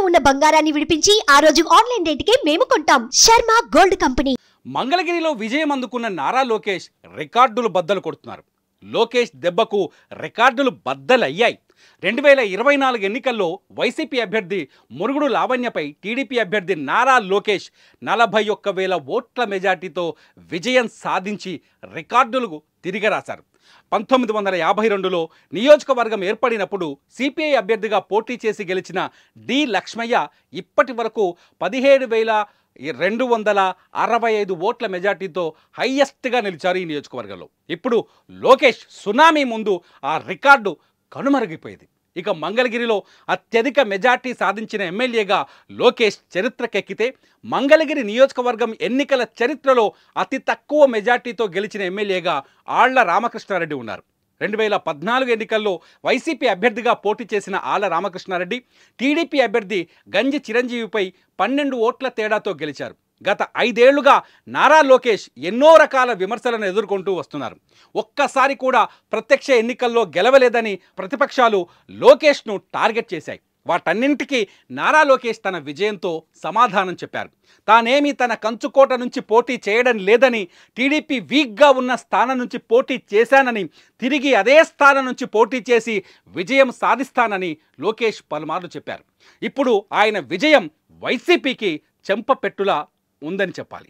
ఉన్న బంగారాన్ని విడిపించి ఆ రోజు ఆన్లైన్ రేటుకే మేము కొంటాం. Sharma gold company. మంగళగిరిలో విజయం అందుకున్న నారా లోకేష్ రికార్డులు బద్దలు కొడుతున్నారు. లోకేష్ దెబ్బకు రికార్డులు బద్దలయ్యాయి. 2024 ఎన్నికల్లో వైసీపీ అభ్యర్థి మురుగుడు లావణ్యపై టీడీపీ అభ్యర్థి నారా లోకేష్ 41,000 ఓట్ల మెజార్టీతో విజయం సాధించి రికార్డులకు తిరిగిరాశారు. 1952లో నియోజకవర్గం ఏర్పడినప్పుడు సిపిఐ అభ్యర్థిగా పోటీ చేసి గెలిచిన డి లక్ష్మయ్య ఇప్పటి వరకు 17,265 ఓట్ల మెజార్టీతో హైయెస్ట్గా నిలిచారు ఈ నియోజకవర్గంలో. ఇప్పుడు లోకేష్ సునామీ ముందు ఆ రికార్డు కనుమరుగిపోయింది. ఇక మంగళగిరిలో అత్యధిక మెజార్టీ సాధించిన ఎమ్మెల్యేగా లోకేష్ చరిత్రకెక్కితే, మంగళగిరి నియోజకవర్గం ఎన్నికల చరిత్రలో అతి తక్కువ మెజార్టీతో గెలిచిన ఎమ్మెల్యేగా ఆళ్ల రామకృష్ణారెడ్డి ఉన్నారు. 2014 ఎన్నికల్లో వైసీపీ అభ్యర్థిగా పోటీ చేసిన ఆళ్ల రామకృష్ణారెడ్డి టీడీపీ అభ్యర్థి గంజి చిరంజీవిపై 12 ఓట్ల తేడాతో గెలిచారు. గత 5 ఏళ్లుగా నారా లోకేష్ ఎన్నో రకాల విమర్శలను ఎదుర్కొంటూ వస్తున్నారు. ఒక్కసారి కూడా ప్రత్యక్ష ఎన్నికల్లో గెలవలేదని ప్రతిపక్షాలు లోకేష్ను టార్గెట్ చేశాయి. వాటన్నింటికీ నారా లోకేష్ తన విజయంతో సమాధానం చెప్పారు. తానేమీ తన కంచుకోట నుంచి పోటీ చేయడం లేదని, టీడీపీ వీక్గా ఉన్న స్థానం నుంచి పోటీ చేశానని, తిరిగి అదే స్థానం నుంచి పోటీ చేసి విజయం సాధిస్తానని లోకేష్ పలుమార్లు చెప్పారు. ఇప్పుడు ఆయన విజయం వైసీపీకి చెంపపెట్టులా ఉందని చెప్పాలి.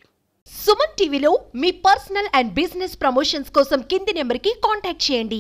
సుమన్ టీవీలో మీ పర్సనల్ అండ్ బిజినెస్ ప్రమోషన్స్ కోసం కింది నెంబర్కి కాంటాక్ట్ చేయండి.